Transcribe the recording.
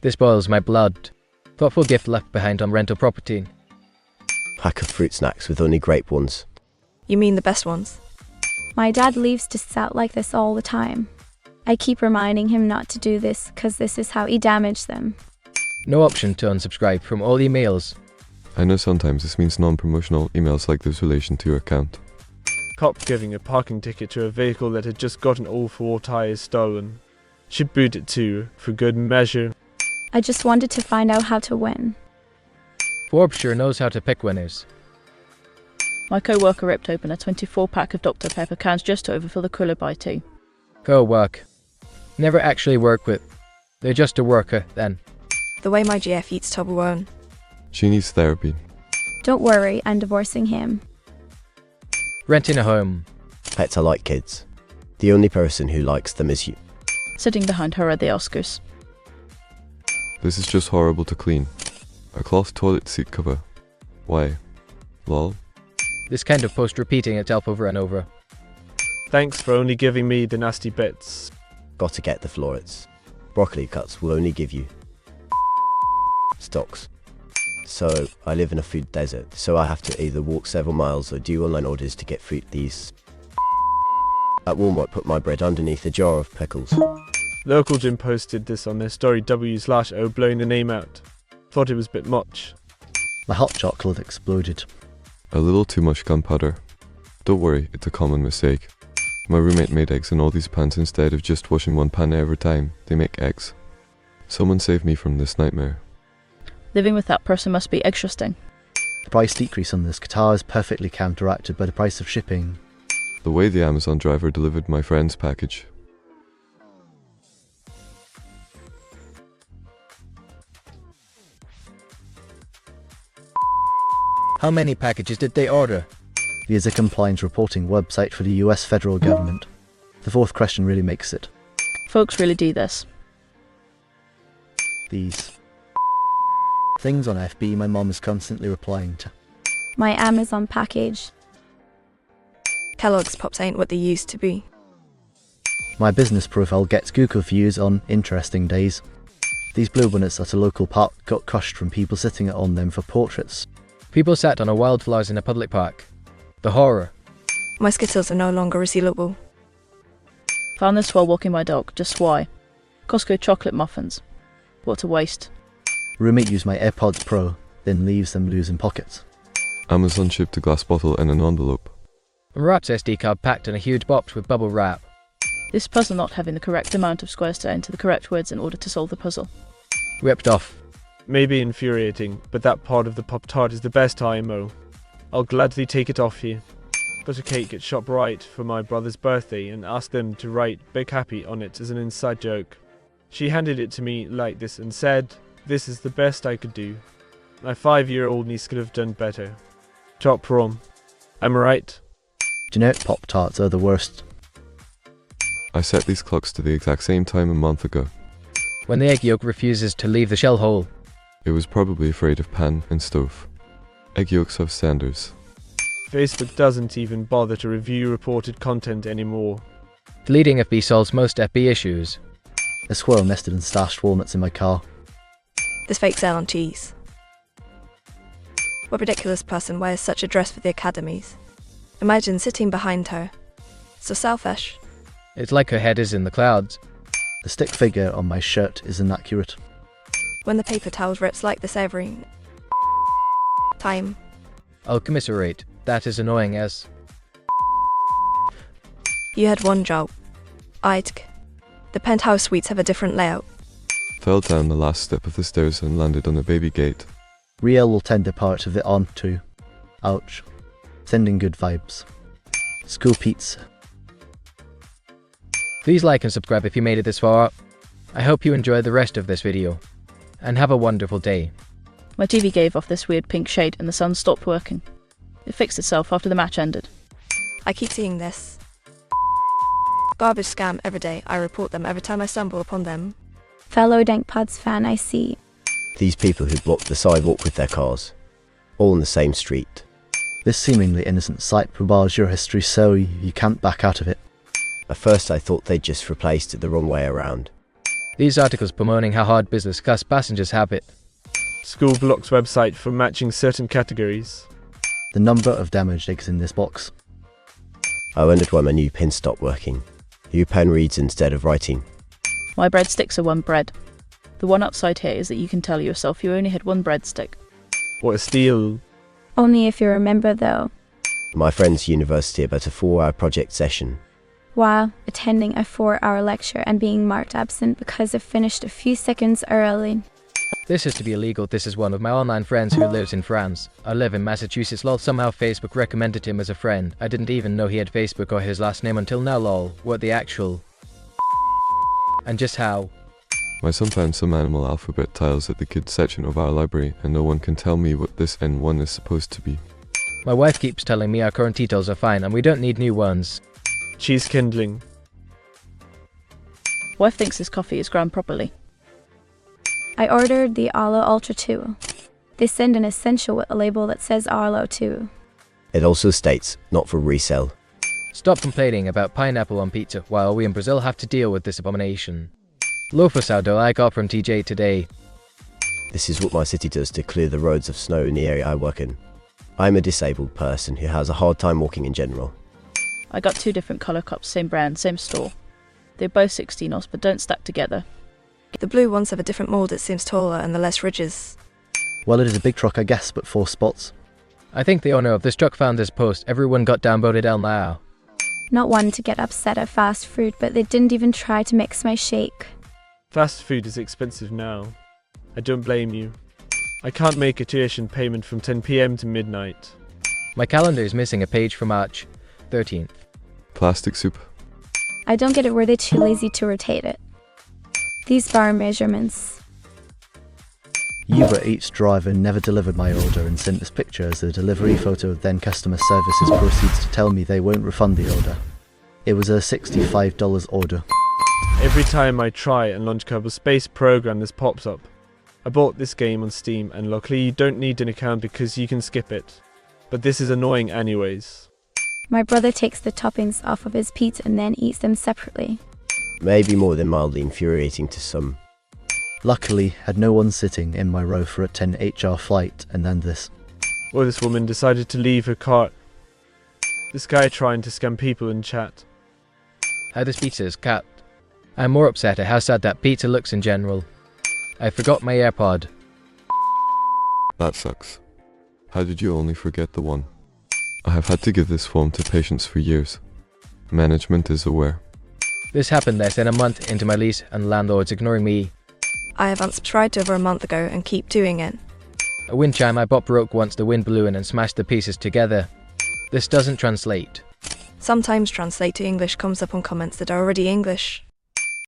This boils my blood. Thoughtful gift left behind on rental property. Pack of fruit snacks with only grape ones. You mean the best ones? My dad leaves discs out like this all the time. I keep reminding him not to do this because this is how he damaged them. No option to unsubscribe from all emails. I know sometimes this means non-promotional emails like this relation to your account. Cop giving a parking ticket to a vehicle that had just gotten all four tyres stolen. Should boot it too, for good measure. I just wanted to find out how to win. Forbes sure knows how to pick winners. My co-worker ripped open a 24-pack of Dr. Pepper cans just to overfill the cooler by 2. Co-work. Never actually work with. They're just a worker, then. The way my GF eats Toblerone. She needs therapy. Don't worry, I'm divorcing him. Renting a home. Pets are like kids. The only person who likes them is you. Sitting behind her at the Oscars. This is just horrible to clean. A cloth toilet seat cover. Why? Lol. This kind of post repeating itself over and over. Thanks for only giving me the nasty bits. Gotta get the florets. Broccoli cuts will only give you stocks. So I live in a food desert, so I have to either walk several miles or do online orders to get fruit. These at Walmart put my bread underneath a jar of pickles. Local gym posted this on their story W/O blowing the name out. Thought it was a bit much. My hot chocolate exploded. A little too much gunpowder. Don't worry, it's a common mistake. My roommate made eggs in all these pans instead of just washing one pan every time they make eggs. Someone save me from this nightmare. Living with that person must be interesting. The price decrease on this guitar is perfectly counteracted by the price of shipping. The way the Amazon driver delivered my friend's package. How many packages did they order? Via a compliance reporting website for the US federal government. The fourth question really makes it. Folks really do this. These things on FB my mom is constantly replying to. My Amazon package. Kellogg's Pops ain't what they used to be. My business profile gets Google views on interesting days. These bluebonnets at a local park got crushed from people sitting on them for portraits. People sat on a wildflowers in a public park. The horror. My Skittles are no longer resealable. Found this while walking my dog, just why? Costco chocolate muffins. What a waste. Roommate used my AirPods Pro, then leaves them loose in pockets. Amazon shipped a glass bottle in an envelope. Rat's SD card packed in a huge box with bubble wrap. This puzzle not having the correct amount of squares to enter the correct words in order to solve the puzzle. Ripped off. Maybe infuriating, but that part of the Pop-Tart is the best IMO. I'll gladly take it off you. Got a cake at ShopRite for my brother's birthday and asked them to write Big Happy on it as an inside joke. She handed it to me like this and said, "This is the best I could do. My 5-year-old niece could have done better." Top prom. Am I right? Generic Pop-Tarts are the worst. I set these clocks to the exact same time a month ago. When the egg yolk refuses to leave the shell hole. It was probably afraid of pan and stove. Egg yolks have standards. Facebook doesn't even bother to review reported content anymore. Deleting FB solves most FB issues. A squirrel nested and stashed walnuts in my car. This fake sale on cheese. What ridiculous person wears such a dress for the academies? Imagine sitting behind her. So selfish. It's like her head is in the clouds. The stick figure on my shirt is inaccurate. When the paper towels rips like this every time. I'll commiserate. That is annoying as. You had one job. The penthouse suites have a different layout. Fell down the last step of the stairs and landed on a baby gate. Riel will tend a part of it on too. Ouch. Sending good vibes. School pizza. Please like and subscribe if you made it this far. I hope you enjoy the rest of this video. And have a wonderful day. My TV gave off this weird pink shade and the sun stopped working. It fixed itself after the match ended. I keep seeing this garbage scam every day. I report them every time I stumble upon them. Fellow DankPods fan I see. These people who block the sidewalk with their cars. All on the same street. This seemingly innocent site bars your history so you can't back out of it. At first I thought they'd just replaced it the wrong way around. These articles bemoaning how hard business class passengers have it. School blocks website for matching certain categories. The number of damaged eggs in this box. I wondered why my new pen stopped working. New pen reads instead of writing. My breadsticks are one bread. The one upside here is that you can tell yourself you only had one breadstick. What a steal. Only if you remember though, My friend's university about a 4-hour project session. while attending a 4-hour lecture and being marked absent because it finished a few seconds early. This is to be illegal. This is one of my online friends who lives in France. I live in Massachusetts, lol. Somehow Facebook recommended him as a friend. I didn't even know he had Facebook or his last name until now, lol. What the actual... And just how... My son found some animal alphabet tiles at the kids section of our library, and no one can tell me what this N1 is supposed to be. My wife keeps telling me our current details are fine and we don't need new ones. Cheese kindling. Wife thinks this coffee is ground properly. I ordered the Arlo Ultra 2. They send an essential with a label that says Arlo 2. It also states, not for resale. Stop complaining about pineapple on pizza while we in Brazil have to deal with this abomination. Loaf of sourdough I got from TJ today. This is what my city does to clear the roads of snow in the area I work in. I'm a disabled person who has a hard time walking in general. I got 2 different colour cups, same brand, same store. They're both 16 oz but don't stack together. The blue ones have a different mould that seems taller and the less ridges. Well, it is a big truck, I guess, but 4 spots. I think the owner of this truck found this post. Everyone got downvoted out now. Not one to get upset at fast food, but they didn't even try to mix my shake. Fast food is expensive now. I don't blame you. I can't make a tuition payment from 10 PM to midnight. My calendar is missing a page for March 13th. Plastic soup. I don't get it, were they too lazy to rotate it? These bar measurements. Uber Eats driver never delivered my order and sent this picture as a delivery photo. Then customer services proceeds to tell me they won't refund the order. It was a $65 order. Every time I try and launch Kerbal Space Program, this pops up. I bought this game on Steam and luckily you don't need an account because you can skip it. But this is annoying anyways. My brother takes the toppings off of his pizza and then eats them separately. Maybe more than mildly infuriating to some. Luckily, had no one sitting in my row for a 10 HR flight, and then this. Or this woman decided to leave her cart. This guy trying to scam people in chat. How this pizza is cut. I'm more upset at how sad that pizza looks in general. I forgot my AirPod. That sucks. How did you only forget the one? I have had to give this form to patients for years. Management is aware. This happened less than a month into my lease and landlord's ignoring me. I have unsubscribed over a month ago and keep doing it. A wind chime I bought broke once the wind blew in and smashed the pieces together. This doesn't translate. Sometimes translate to English comes up on comments that are already English.